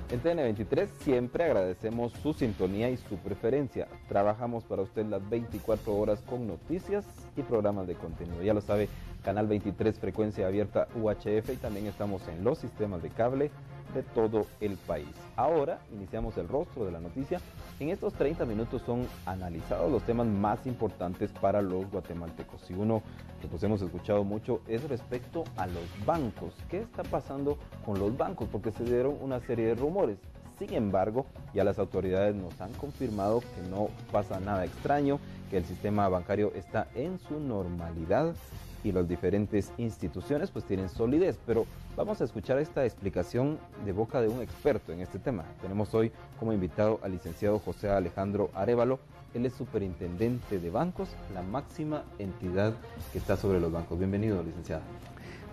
En TN23 siempre agradecemos su sintonía y su preferencia. Trabajamos para usted las 24 horas con noticias y programas de contenido. Ya lo sabe, Canal 23, frecuencia abierta UHF, y también estamos en los sistemas de cable de todo el país. Ahora iniciamos el rostro de la noticia. En estos 30 minutos son analizados los temas más importantes para los guatemaltecos. Si uno que pues hemos escuchado mucho es respecto a los bancos. ¿Qué está pasando con los bancos? Porque se dieron una serie de rumores. Sin embargo, ya las autoridades nos han confirmado que no pasa nada extraño, que el sistema bancario está en su normalidad y las diferentes instituciones pues tienen solidez. Pero vamos a escuchar esta explicación de boca de un experto en este tema. Tenemos hoy como invitado al licenciado José Alejandro Arévalo. Él es superintendente de bancos, la máxima entidad que está sobre los bancos. Bienvenido, licenciado.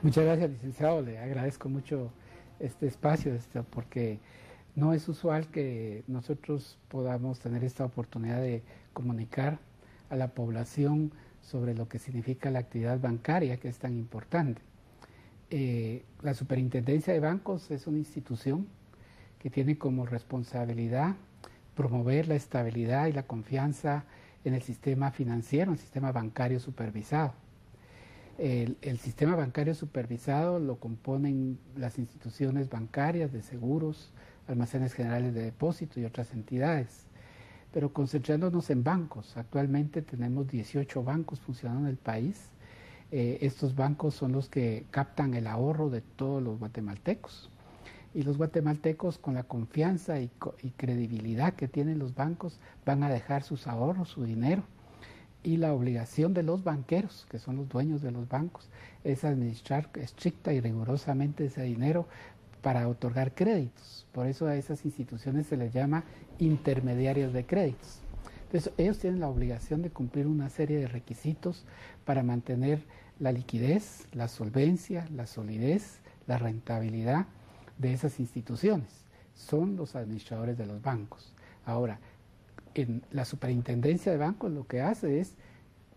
Muchas gracias, licenciado. Le agradezco mucho este espacio, porque no es usual que nosotros podamos tener esta oportunidad de comunicar a la población sobre lo que significa la actividad bancaria, que es tan importante. La Superintendencia de Bancos es una institución que tiene como responsabilidad promover la estabilidad y la confianza en el sistema financiero, el sistema bancario supervisado. El sistema bancario supervisado lo componen las instituciones bancarias de seguros, almacenes generales de depósito y otras entidades. Pero concentrándonos en bancos, actualmente tenemos 18 bancos funcionando en el país. Estos bancos son los que captan el ahorro de todos los guatemaltecos. Y los guatemaltecos, con la confianza y credibilidad que tienen los bancos, van a dejar sus ahorros, su dinero. Y la obligación de los banqueros, que son los dueños de los bancos, es administrar estricta y rigurosamente ese dinero para otorgar créditos. Por eso a esas instituciones se les llama intermediarios de créditos. Entonces ellos tienen la obligación de cumplir una serie de requisitos para mantener la liquidez, la solvencia, la solidez, la rentabilidad de esas instituciones. Son los administradores de los bancos. Ahora, en la superintendencia de bancos lo que hace es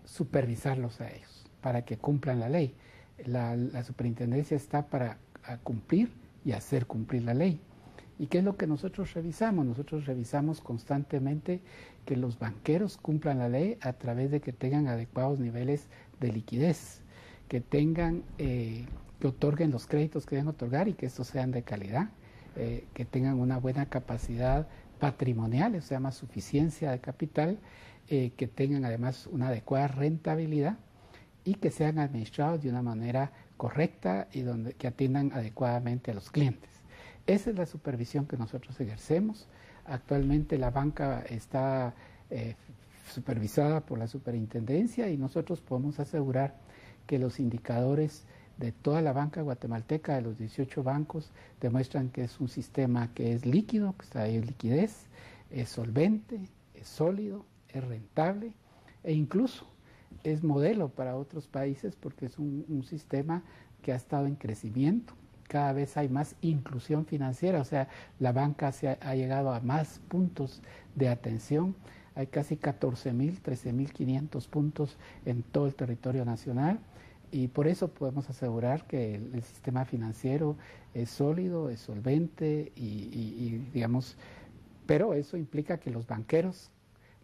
supervisarlos a ellos para que cumplan la ley. La superintendencia está para cumplir y hacer cumplir la ley. ¿Y qué es lo que nosotros revisamos? Nosotros revisamos constantemente que los banqueros cumplan la ley a través de que tengan adecuados niveles de liquidez, que tengan, que otorguen los créditos que deben otorgar y que estos sean de calidad, que tengan una buena capacidad patrimonial, eso se llama suficiencia de capital, que tengan además una adecuada rentabilidad y que sean administrados de una manera correcta y que atiendan adecuadamente a los clientes. Esa es la supervisión que nosotros ejercemos. Actualmente la banca está supervisada por la superintendencia y nosotros podemos asegurar que los indicadores de toda la banca guatemalteca, de los 18 bancos, demuestran que es un sistema que es líquido, que está ahí en liquidez, es solvente, es sólido, es rentable e incluso es modelo para otros países porque es un sistema que ha estado en crecimiento. Cada vez hay más inclusión financiera, o sea, la banca ha llegado a más puntos de atención. Hay casi 14.000, 13.500 puntos en todo el territorio nacional y por eso podemos asegurar que el sistema financiero es sólido, es solvente y digamos, pero eso implica que los banqueros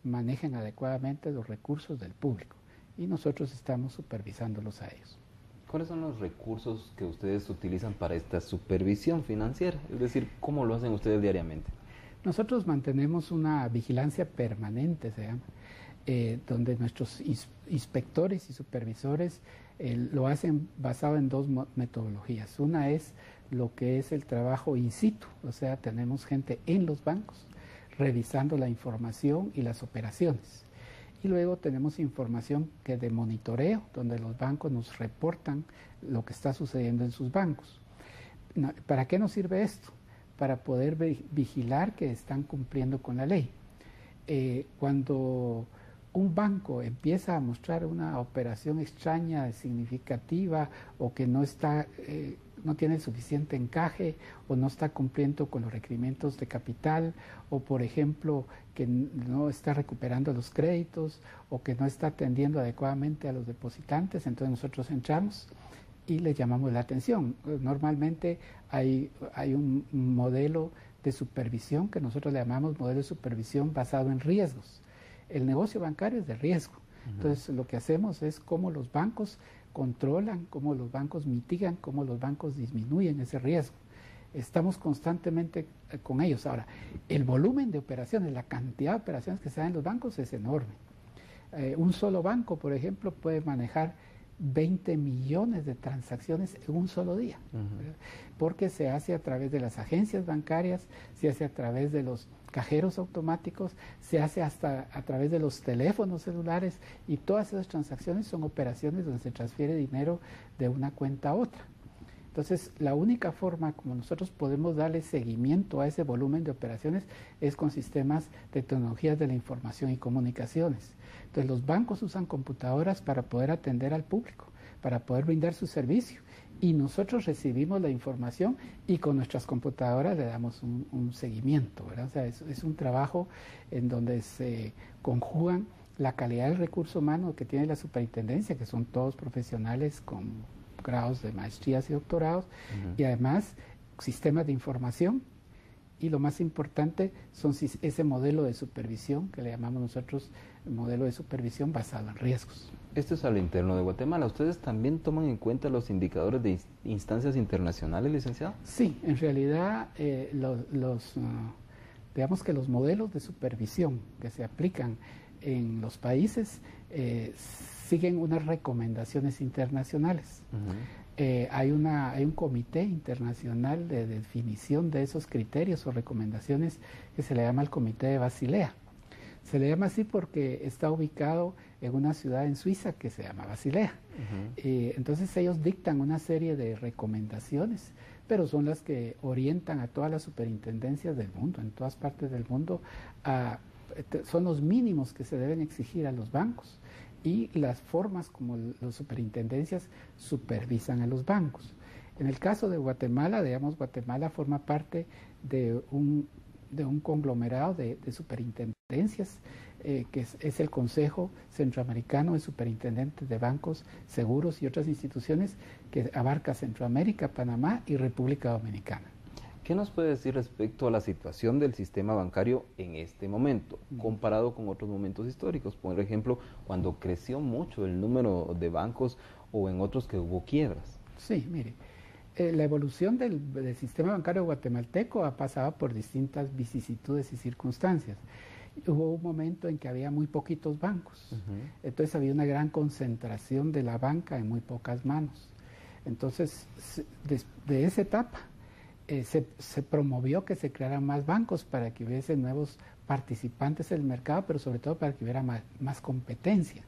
manejen adecuadamente los recursos del público y nosotros estamos supervisándolos a ellos. ¿Cuáles son los recursos que ustedes utilizan para esta supervisión financiera? Es decir, ¿cómo lo hacen ustedes diariamente? Nosotros mantenemos una vigilancia permanente, donde nuestros inspectores y supervisores lo hacen basado en dos metodologías. Una es lo que es el trabajo in situ, o sea, tenemos gente en los bancos revisando la información y las operaciones. Y luego tenemos información que de monitoreo, donde los bancos nos reportan lo que está sucediendo en sus bancos. ¿Para qué nos sirve esto? Para poder vigilar que están cumpliendo con la ley. Cuando un banco empieza a mostrar una operación extraña, significativa, o que no tiene suficiente encaje, o no está cumpliendo con los requerimientos de capital, o por ejemplo, que no está recuperando los créditos, o que no está atendiendo adecuadamente a los depositantes, entonces nosotros entramos y le llamamos la atención. Normalmente hay un modelo de supervisión que nosotros le llamamos modelo de supervisión basado en riesgos. El negocio bancario es de riesgo. Entonces, lo que hacemos es cómo los bancos controlan, cómo los bancos mitigan, cómo los bancos disminuyen ese riesgo. Estamos constantemente con ellos. Ahora, el volumen de operaciones, la cantidad de operaciones que se dan en los bancos es enorme. Un solo banco, por ejemplo, puede manejar 20 millones de transacciones en un solo día, porque se hace a través de las agencias bancarias, se hace a través de los cajeros automáticos, se hace hasta a través de los teléfonos celulares, y todas esas transacciones son operaciones donde se transfiere dinero de una cuenta a otra. Entonces, la única forma como nosotros podemos darle seguimiento a ese volumen de operaciones es con sistemas de tecnologías de la información y comunicaciones. Entonces, los bancos usan computadoras para poder atender al público, para poder brindar su servicio. Y nosotros recibimos la información y con nuestras computadoras le damos un seguimiento, ¿verdad? O sea, es un trabajo en donde se conjugan la calidad del recurso humano que tiene la superintendencia, que son todos profesionales con grados de maestrías y doctorados, y además sistemas de información, y lo más importante son ese modelo de supervisión que le llamamos nosotros modelo de supervisión basado en riesgos. Esto es al interno de Guatemala. ¿Ustedes también toman en cuenta los indicadores de instancias internacionales, licenciado? Sí, en realidad digamos que los modelos de supervisión que se aplican en los países siguen unas recomendaciones internacionales. Hay un comité internacional de definición de esos criterios o recomendaciones que se le llama el Comité de Basilea. Se le llama así porque está ubicado en una ciudad en Suiza que se llama Basilea. Entonces ellos dictan una serie de recomendaciones, pero son las que orientan a todas las superintendencias del mundo, en todas partes del mundo, son los mínimos que se deben exigir a los bancos y las formas como las superintendencias supervisan a los bancos. En el caso de Guatemala, digamos, Guatemala forma parte de un conglomerado de superintendencias, que es el Consejo Centroamericano de Superintendentes de Bancos, Seguros y otras instituciones, que abarca Centroamérica, Panamá y República Dominicana. ¿Qué nos puede decir respecto a la situación del sistema bancario en este momento, comparado con otros momentos históricos? Por ejemplo, cuando creció mucho el número de bancos o en otros que hubo quiebras. Sí, mire, la evolución del sistema bancario guatemalteco ha pasado por distintas vicisitudes y circunstancias. Hubo un momento en que había muy poquitos bancos, entonces había una gran concentración de la banca en muy pocas manos. Entonces, de esa etapa, se promovió que se crearan más bancos para que hubiese nuevos participantes en el mercado, pero sobre todo para que hubiera más competencia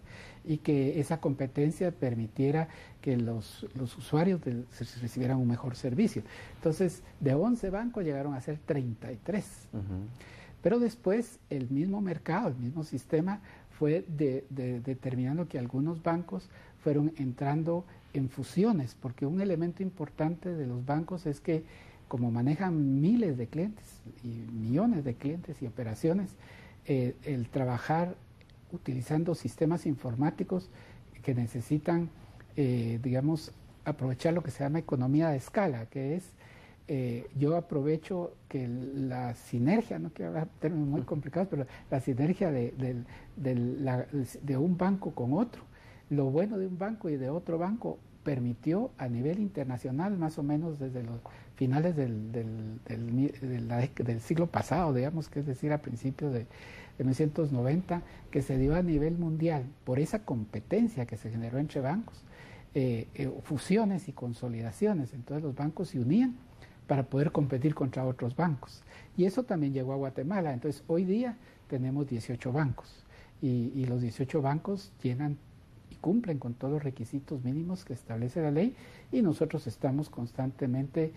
y que esa competencia permitiera que los usuarios recibieran un mejor servicio. Entonces, de 11 bancos llegaron a ser 33. Pero después el mismo mercado, el mismo sistema fue determinando que algunos bancos fueron entrando en fusiones, porque un elemento importante de los bancos es que como manejan miles de clientes y millones de clientes y operaciones, el trabajar utilizando sistemas informáticos que necesitan, digamos, aprovechar lo que se llama economía de escala, que es, yo aprovecho que la sinergia, no quiero hablar de términos muy complicados, pero la sinergia de un banco con otro, lo bueno de un banco y de otro banco permitió a nivel internacional, más o menos desde los finales del siglo pasado, digamos, que es decir, a principios de 1990, que se dio a nivel mundial por esa competencia que se generó entre bancos, fusiones y consolidaciones. Entonces los bancos se unían para poder competir contra otros bancos. Y eso también llegó a Guatemala. Entonces hoy día tenemos 18 bancos y los 18 bancos llenan y cumplen con todos los requisitos mínimos que establece la ley, y nosotros estamos constantemente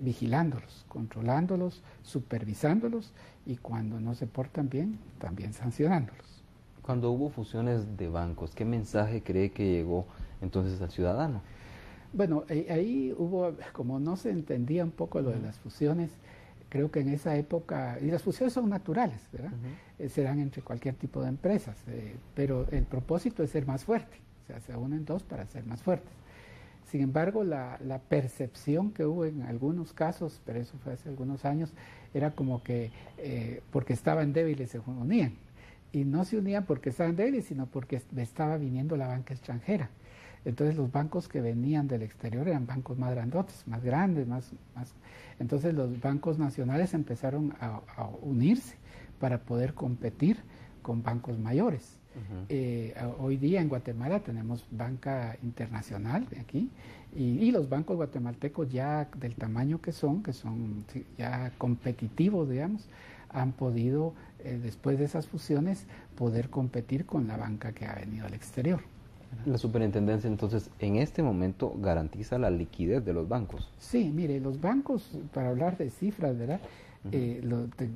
vigilándolos, controlándolos, supervisándolos, y cuando no se portan bien, también sancionándolos. Cuando hubo fusiones de bancos, ¿qué mensaje cree que llegó entonces al ciudadano? Bueno, ahí hubo, como no se entendía un poco lo de las fusiones, creo que en esa época, y las fusiones son naturales, ¿verdad? Se dan entre cualquier tipo de empresas, pero el propósito es ser más fuerte, o sea, se unen dos para ser más fuertes. Sin embargo, la percepción que hubo en algunos casos, pero eso fue hace algunos años, era como que porque estaban débiles se unían. Y no se unían porque estaban débiles, sino porque estaba viniendo la banca extranjera. Entonces los bancos que venían del exterior eran bancos más grandotes, más grandes, más. Entonces los bancos nacionales empezaron a unirse para poder competir con bancos mayores. Hoy día en Guatemala tenemos banca internacional aquí y los bancos guatemaltecos ya del tamaño que son ya competitivos, digamos, han podido, después de esas fusiones, poder competir con la banca que ha venido al exterior. La superintendencia entonces en este momento garantiza la liquidez de los bancos. Sí, mire, los bancos, para hablar de cifras, ¿verdad?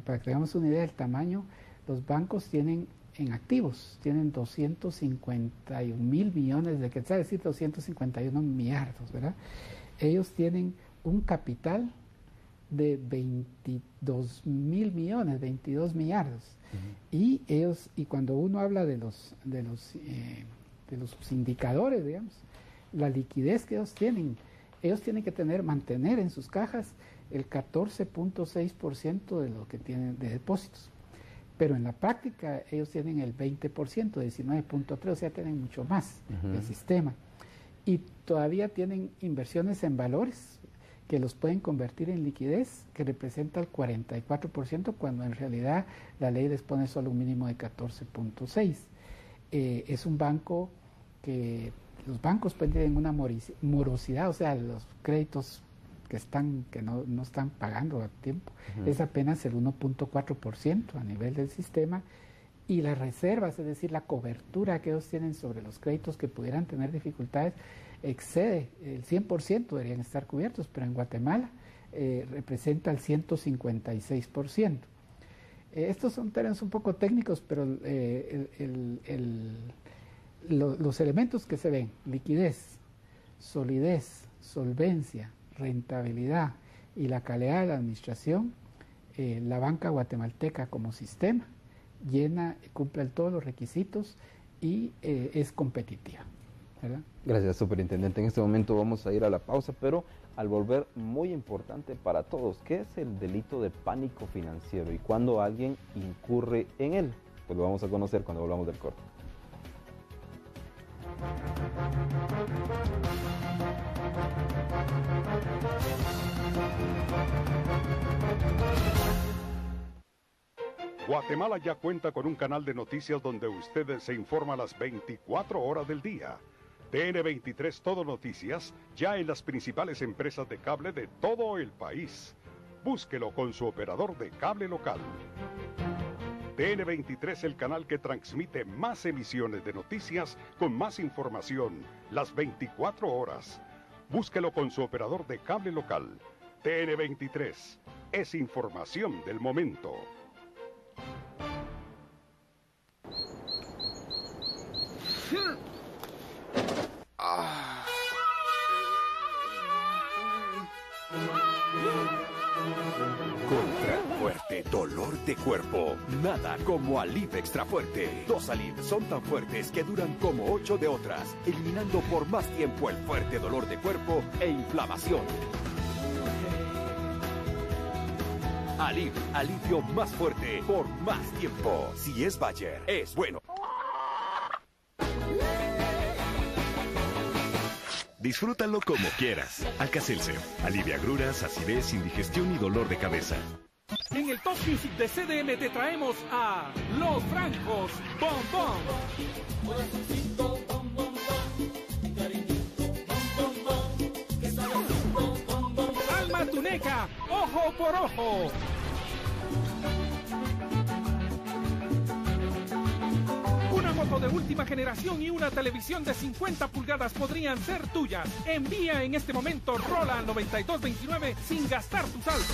Para que tengamos una idea del tamaño, los bancos tienen en activos, tienen 251.000 millones de quetzales, es decir, 251 millardos, ¿verdad? Ellos tienen un capital de 22.000 millones, 22 millardos. Y cuando uno habla de los indicadores, digamos, la liquidez que ellos tienen que mantener en sus cajas el 14.6% de lo que tienen de depósitos. Pero en la práctica ellos tienen el 20%, 19.3%, o sea, tienen mucho más del sistema. Y todavía tienen inversiones en valores que los pueden convertir en liquidez, que representa el 44%, cuando en realidad la ley les pone solo un mínimo de 14.6%. Es un banco que los bancos pues tienen una morosidad, o sea, los créditos que no están pagando a tiempo, es apenas el 1.4% a nivel del sistema, y las reservas, es decir, la cobertura que ellos tienen sobre los créditos que pudieran tener dificultades, excede el 100%, deberían estar cubiertos, pero en Guatemala representa el 156%. Estos son términos un poco técnicos, pero los elementos que se ven: liquidez, solidez, solvencia, rentabilidad y la calidad de la administración, la banca guatemalteca como sistema cumple todos los requisitos y es competitiva, ¿verdad? Gracias, superintendente. En este momento vamos a ir a la pausa, pero al volver, muy importante para todos, ¿qué es el delito de pánico financiero y cuándo alguien incurre en él? Pues lo vamos a conocer cuando volvamos del corte. Guatemala ya cuenta con un canal de noticias donde usted se informa las 24 horas del día. TN23 Todo Noticias, ya en las principales empresas de cable de todo el país. Búsquelo con su operador de cable local. TN23, el canal que transmite más emisiones de noticias con más información, las 24 horas. Búsquelo con su operador de cable local. TN23, es información del momento. Contra el fuerte dolor de cuerpo, nada como Aleve Extra Fuerte. 2 Aleve son tan fuertes que duran como 8 de otras, eliminando por más tiempo el fuerte dolor de cuerpo e inflamación. Aleve, alivio más fuerte por más tiempo. Si es Bayer, es bueno. Disfrútalo como quieras. Alka-Seltzer alivia agruras, acidez, indigestión y dolor de cabeza. En el Top Music de CDM te traemos a Los Francos Bom Bom. Alma Tuneca, Ojo por Ojo. Una moto de última generación y una televisión de 50 pulgadas podrían ser tuyas. Envía en este momento Rola al 9229 sin gastar tu saldo.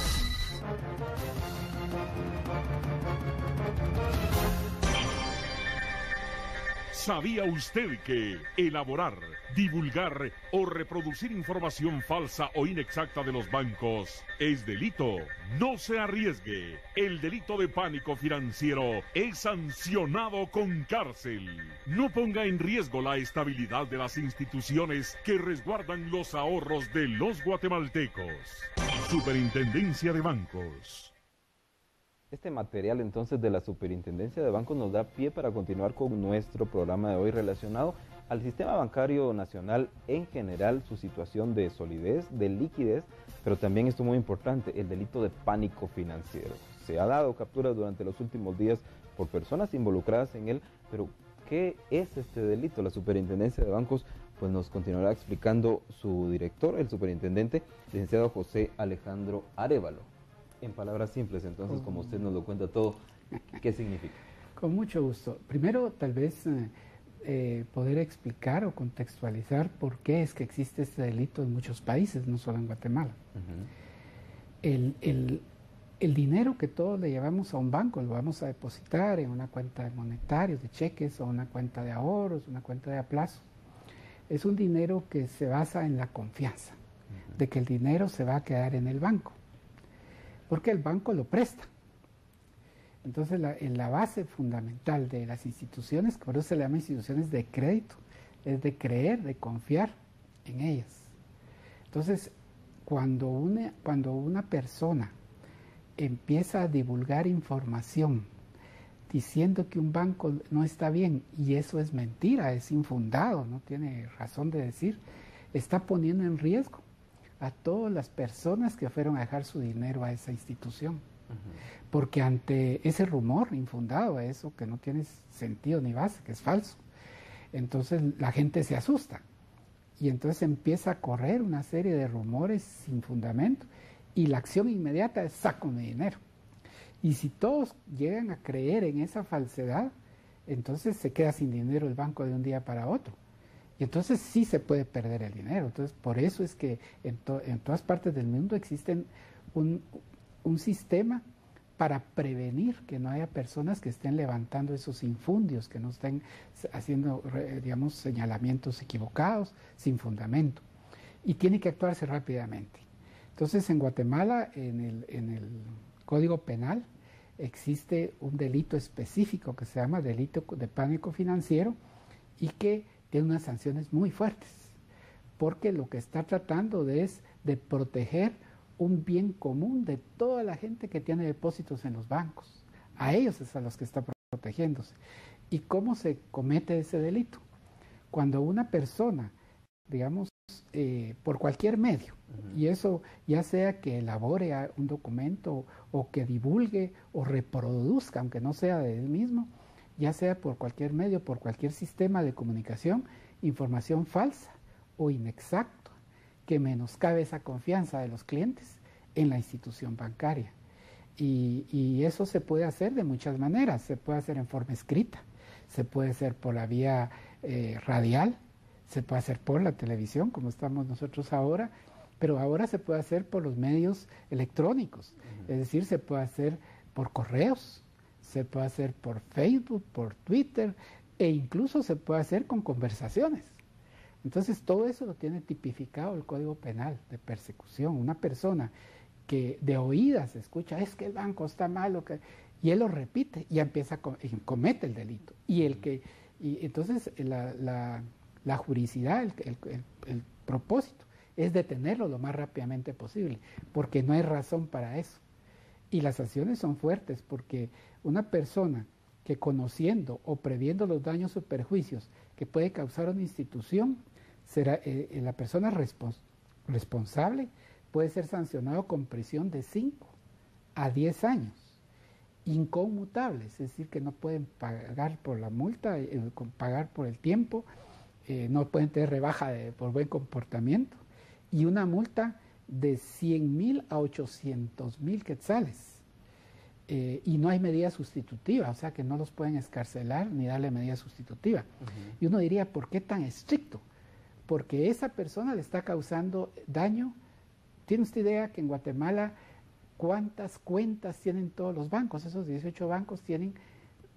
¿Sabía usted que elaborar, divulgar o reproducir información falsa o inexacta de los bancos es delito? No se arriesgue. El delito de pánico financiero es sancionado con cárcel. No ponga en riesgo la estabilidad de las instituciones que resguardan los ahorros de los guatemaltecos. Superintendencia de Bancos. Este material entonces de la Superintendencia de Bancos nos da pie para continuar con nuestro programa de hoy relacionado al sistema bancario nacional en general, su situación de solidez, de liquidez, pero también esto muy importante, el delito de pánico financiero. Se ha dado capturas durante los últimos días por personas involucradas en él, pero ¿qué es este delito? La Superintendencia de Bancos pues nos continuará explicando su director, el superintendente, licenciado José Alejandro Arévalo. En palabras simples, entonces, como usted nos lo cuenta todo, ¿qué significa? Con mucho gusto. Primero, tal vez poder explicar o contextualizar por qué es que existe este delito en muchos países, no solo en Guatemala. El dinero que todos le llevamos a un banco, lo vamos a depositar en una cuenta de monetarios, de cheques, o una cuenta de ahorros, una cuenta de a plazo. Es un dinero que se basa en la confianza, de que el dinero se va a quedar en el banco, porque el banco lo presta. Entonces, la base fundamental de las instituciones, por eso se le llama instituciones de crédito, es de creer, de confiar en ellas. Entonces, cuando una persona empieza a divulgar información diciendo que un banco no está bien, y eso es mentira, es infundado, no tiene razón de decir, está poniendo en riesgo a todas las personas que fueron a dejar su dinero a esa institución. Porque ante ese rumor infundado, eso que no tiene sentido ni base, que es falso, entonces la gente se asusta y entonces empieza a correr una serie de rumores sin fundamento y la acción inmediata es saco mi dinero. Y si todos llegan a creer en esa falsedad, entonces se queda sin dinero el banco de un día para otro. Y entonces sí se puede perder el dinero. Entonces por eso es que en todas partes del mundo existen un sistema para prevenir que no haya personas que estén levantando esos infundios, que no estén haciendo, digamos, señalamientos equivocados, sin fundamento. Y tiene que actuarse rápidamente. Entonces en Guatemala, en el Código Penal, existe un delito específico que se llama delito de pánico financiero y que tiene unas sanciones muy fuertes, porque lo que está tratando es de proteger un bien común de toda la gente que tiene depósitos en los bancos. A ellos es a los que está protegiéndose. ¿Y cómo se comete ese delito? Cuando una persona, digamos, por cualquier medio, y eso ya sea que elabore un documento o que divulgue o reproduzca, aunque no sea de él mismo, ya sea por cualquier medio, por cualquier sistema de comunicación, información falsa o inexacta, que menoscabe esa confianza de los clientes en la institución bancaria. Y eso se puede hacer de muchas maneras. Se puede hacer en forma escrita, se puede hacer por la vía radial, se puede hacer por la televisión, como estamos nosotros ahora, pero ahora se puede hacer por los medios electrónicos. Es decir, se puede hacer por correos, se puede hacer por Facebook, por Twitter, e incluso se puede hacer con conversaciones. Entonces todo eso lo tiene tipificado el Código Penal de persecución. Una persona que de oídas escucha, es que el banco está malo, y él lo repite y empieza comete el delito. Y entonces la juridicidad, el propósito es detenerlo lo más rápidamente posible, porque no hay razón para eso. Y las sanciones son fuertes, porque una persona que conociendo o previendo los daños o perjuicios que puede causar una institución, será la persona responsable puede ser sancionado con prisión de 5 a 10 años, inconmutables, es decir, que no pueden pagar por la multa, pagar por el tiempo, no pueden tener rebaja por buen comportamiento, y una multa de 100,000 a 800,000 quetzales. Y no hay medida sustitutiva, o sea que no los pueden excarcelar ni darle medida sustitutiva. Y uno diría, ¿por qué tan estricto? Porque esa persona le está causando daño. ¿Tiene usted idea que en Guatemala cuántas cuentas tienen todos los bancos? Esos 18 bancos tienen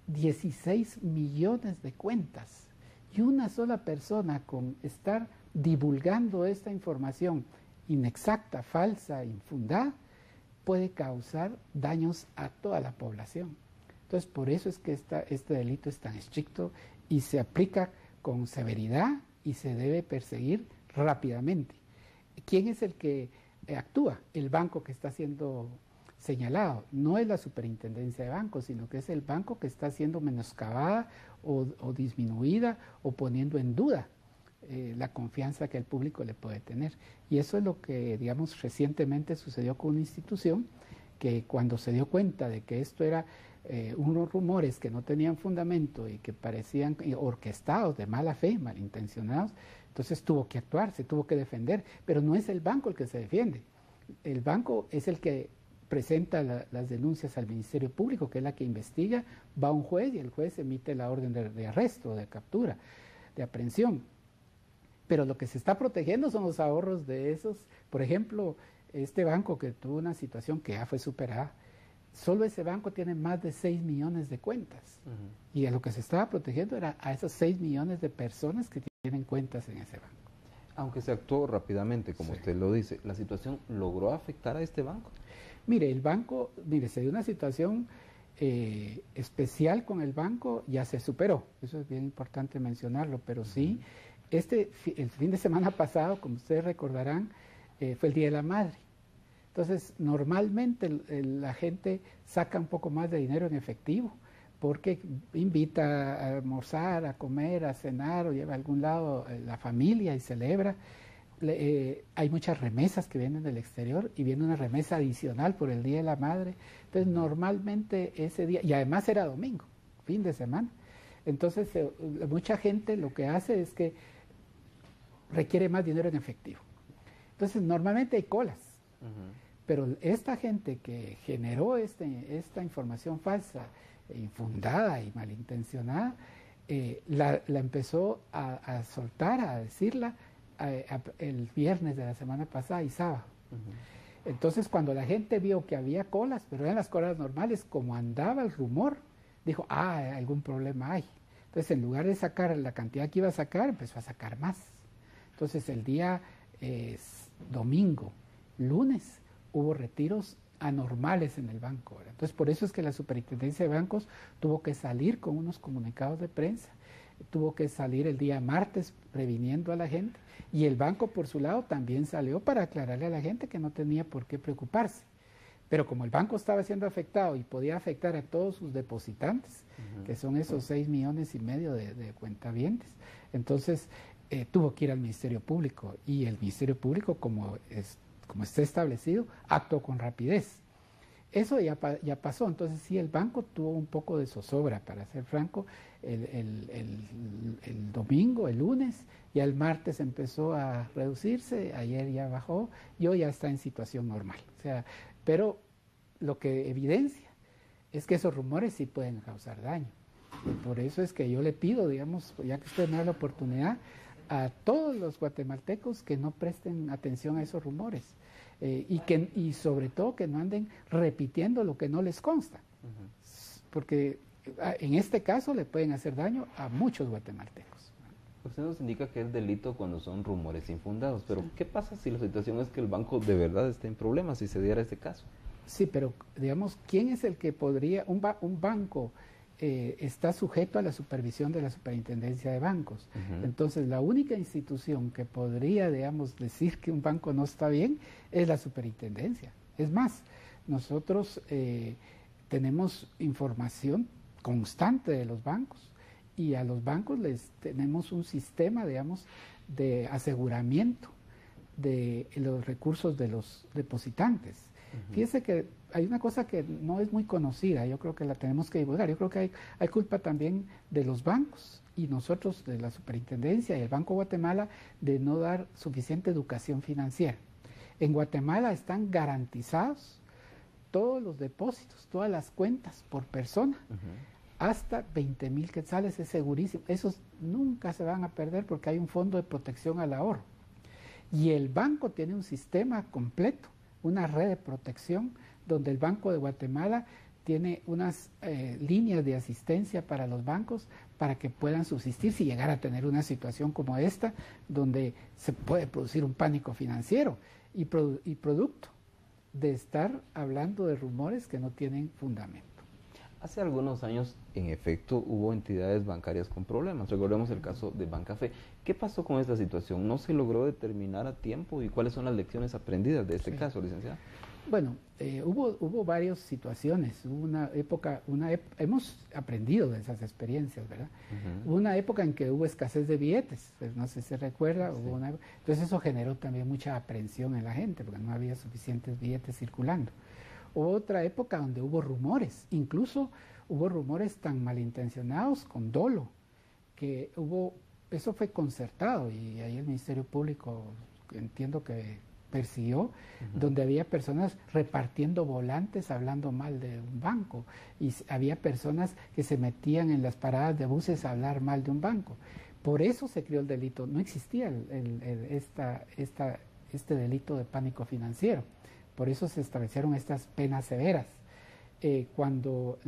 16 millones de cuentas. Y una sola persona con estar divulgando esta información inexacta, falsa, infundada, puede causar daños a toda la población. Entonces, por eso es que este delito es tan estricto y se aplica con severidad y se debe perseguir rápidamente. ¿Quién es el que actúa? El banco que está siendo señalado. No es la superintendencia de bancos, sino que es el banco que está siendo menoscabada o disminuida o poniendo en duda la confianza que el público le puede tener. Y eso es lo que, digamos, recientemente sucedió con una institución que cuando se dio cuenta de que esto era unos rumores que no tenían fundamento y que parecían orquestados de mala fe, malintencionados, entonces tuvo que actuar, se tuvo que defender, pero no es el banco el que se defiende. El banco es el que presenta las denuncias al Ministerio Público, que es la que investiga, va a un juez y el juez emite la orden de arresto, de captura, de aprehensión. Pero lo que se está protegiendo son los ahorros de esos. Por ejemplo, este banco que tuvo una situación que ya fue superada, solo ese banco tiene más de 6 millones de cuentas. Y a lo que se estaba protegiendo era a esos 6 millones de personas que tienen cuentas en ese banco. Aunque se actuó rápidamente, como usted lo dice, ¿la situación logró afectar a este banco? Mire, el banco, se dio una situación especial con el banco, ya se superó. Eso es bien importante mencionarlo, pero sí, el fin de semana pasado, como ustedes recordarán, fue el Día de la Madre. Entonces, normalmente la gente saca un poco más de dinero en efectivo, porque invita a almorzar, a comer, a cenar, o lleva a algún lado la familia y celebra. Hay muchas remesas que vienen del exterior y viene una remesa adicional por el Día de la Madre. Entonces, normalmente ese día, y además era domingo, fin de semana, entonces mucha gente lo que hace es que requiere más dinero en efectivo. Entonces, normalmente hay colas. Pero esta gente que generó esta información falsa, infundada y malintencionada, la empezó a soltar, a decirla el viernes de la semana pasada y sábado. Entonces, cuando la gente vio que había colas, pero eran las colas normales, como andaba el rumor, dijo, algún problema hay. Entonces, en lugar de sacar la cantidad que iba a sacar, empezó a sacar más. Entonces, el día domingo, lunes, hubo retiros anormales en el banco. ¿Verdad? Entonces, por eso es que la Superintendencia de Bancos tuvo que salir con unos comunicados de prensa, tuvo que salir el día martes previniendo a la gente, y el banco, por su lado, también salió para aclararle a la gente que no tenía por qué preocuparse. Pero como el banco estaba siendo afectado y podía afectar a todos sus depositantes, que son esos 6,5 millones de cuentavientes, entonces tuvo que ir al Ministerio Público, y el Ministerio Público, como está establecido, actuó con rapidez. Eso ya pasó. Entonces sí, el banco tuvo un poco de zozobra, para ser franco, el domingo, el lunes, ya el martes empezó a reducirse, ayer ya bajó, y hoy ya está en situación normal. O sea, pero lo que evidencia es que esos rumores sí pueden causar daño. Y por eso es que yo le pido, digamos, ya que usted me da la oportunidad, a todos los guatemaltecos que no presten atención a esos rumores y sobre todo que no anden repitiendo lo que no les consta, porque en este caso le pueden hacer daño a muchos guatemaltecos. Usted nos indica que es delito cuando son rumores infundados, pero ¿qué pasa si la situación es que el banco de verdad está en problemas, si se diera este caso? Sí, pero digamos, ¿quién es el que podría, un banco está sujeto a la supervisión de la Superintendencia de Bancos? Entonces, la única institución que podría, digamos, decir que un banco no está bien es la Superintendencia. Es más, nosotros tenemos información constante de los bancos, y a los bancos les tenemos un sistema, digamos, de aseguramiento de los recursos de los depositantes. Fíjese que hay una cosa que no es muy conocida, yo creo que la tenemos que divulgar. Yo creo que hay culpa también de los bancos y nosotros, de la Superintendencia y el Banco de Guatemala, de no dar suficiente educación financiera. En Guatemala están garantizados todos los depósitos, todas las cuentas por persona, hasta 20,000 quetzales, es segurísimo. Esos nunca se van a perder porque hay un fondo de protección al ahorro. Y el banco tiene un sistema completo, una red de protección, donde el Banco de Guatemala tiene unas líneas de asistencia para los bancos para que puedan subsistir si llegara a tener una situación como esta, donde se puede producir un pánico financiero y producto de estar hablando de rumores que no tienen fundamento. Hace algunos años, en efecto, hubo entidades bancarias con problemas. Recordemos el caso de Bancafe. ¿Qué pasó con esta situación? ¿No se logró determinar a tiempo? ¿Y cuáles son las lecciones aprendidas de este caso, licenciada? Bueno, hubo varias situaciones. Hubo una época, hemos aprendido de esas experiencias, ¿verdad? Hubo una época en que hubo escasez de billetes, no sé si se recuerda. Sí. Entonces eso generó también mucha aprensión en la gente, porque no había suficientes billetes circulando. Hubo otra época donde hubo rumores, incluso hubo rumores tan malintencionados con dolo, que eso fue concertado, y ahí el Ministerio Público entiendo que persiguió, donde había personas repartiendo volantes hablando mal de un banco, y había personas que se metían en las paradas de buses a hablar mal de un banco. Por eso se creó el delito, no existía este delito de pánico financiero. Por eso se establecieron estas penas severas. Cuando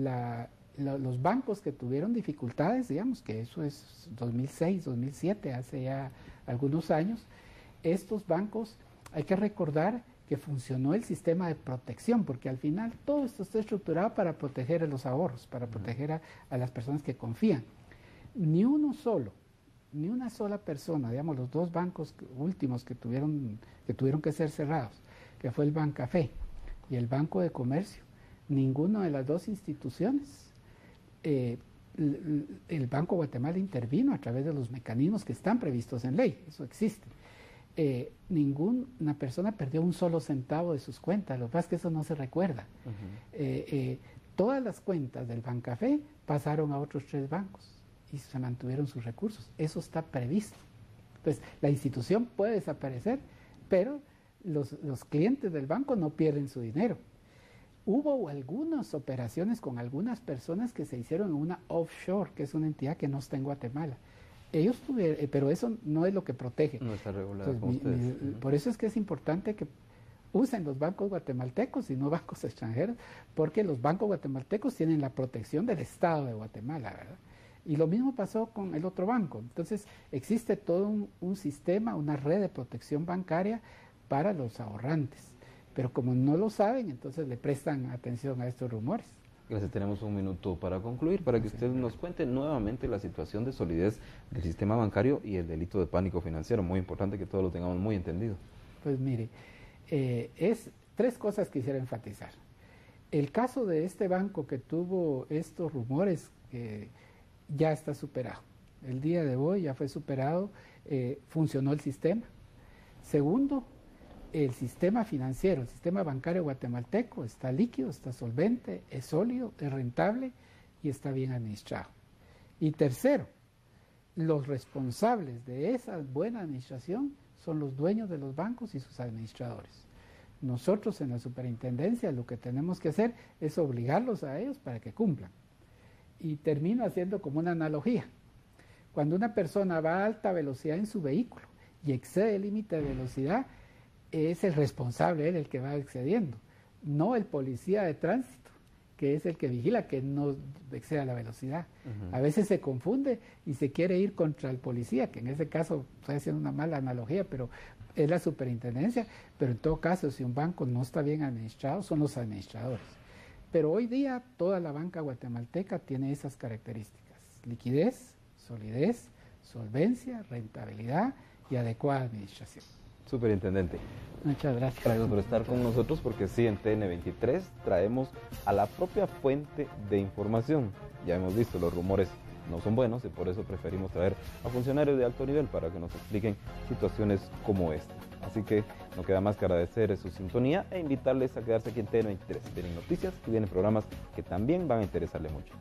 los bancos que tuvieron dificultades, digamos que eso es 2006, 2007, hace ya algunos años, estos bancos, hay que recordar que funcionó el sistema de protección, porque al final todo esto está estructurado para proteger a los ahorros, para proteger a las personas que confían. Ni una sola persona, digamos los dos bancos últimos que tuvieron que ser cerrados, que fue el Bancafe y el Banco de Comercio, ninguna de las dos instituciones, el Banco de Guatemala intervino a través de los mecanismos que están previstos en ley, eso existe. Ninguna persona perdió un solo centavo de sus cuentas, lo que pasa es que eso no se recuerda. Todas las cuentas del Bancafe pasaron a otros 3 bancos y se mantuvieron sus recursos, eso está previsto. Entonces, la institución puede desaparecer, pero los clientes del banco no pierden su dinero. Hubo algunas operaciones con algunas personas que se hicieron en una offshore, que es una entidad que no está en Guatemala. Ellos tuvieron, pero eso no es lo que protege. No está regulado. Entonces, por eso es que es importante que usen los bancos guatemaltecos y no bancos extranjeros, porque los bancos guatemaltecos tienen la protección del Estado de Guatemala, ¿verdad? Y lo mismo pasó con el otro banco. Entonces, existe todo un sistema, una red de protección bancaria para los ahorrantes. Pero como no lo saben, entonces le prestan atención a estos rumores. Gracias, tenemos un minuto para concluir, para que usted nos cuente nuevamente la situación de solidez del sistema bancario y el delito de pánico financiero. Muy importante que todos lo tengamos muy entendido. Pues mire, es 3 cosas que quisiera enfatizar. El caso de este banco que tuvo estos rumores ya está superado. El día de hoy ya fue superado, funcionó el sistema. Segundo, el sistema financiero, el sistema bancario guatemalteco está líquido, está solvente, es sólido, es rentable y está bien administrado. Y tercero, los responsables de esa buena administración son los dueños de los bancos y sus administradores. Nosotros en la superintendencia lo que tenemos que hacer es obligarlos a ellos para que cumplan. Y termino haciendo como una analogía. Cuando una persona va a alta velocidad en su vehículo y excede el límite de velocidad, es el responsable, él el que va excediendo, no el policía de tránsito, que es el que vigila que no exceda la velocidad. A veces se confunde y se quiere ir contra el policía, que en ese caso estoy haciendo una mala analogía, pero es la superintendencia, pero en todo caso, si un banco no está bien administrado, son los administradores. Pero hoy día toda la banca guatemalteca tiene esas características: liquidez, solidez, solvencia, rentabilidad y adecuada administración. Superintendente, muchas gracias. Gracias por estar con nosotros, porque sí, en TN23 traemos a la propia fuente de información. Ya hemos visto, los rumores no son buenos y por eso preferimos traer a funcionarios de alto nivel para que nos expliquen situaciones como esta. Así que no queda más que agradecer su sintonía e invitarles a quedarse aquí en TN23. Vienen noticias y vienen programas que también van a interesarle mucho.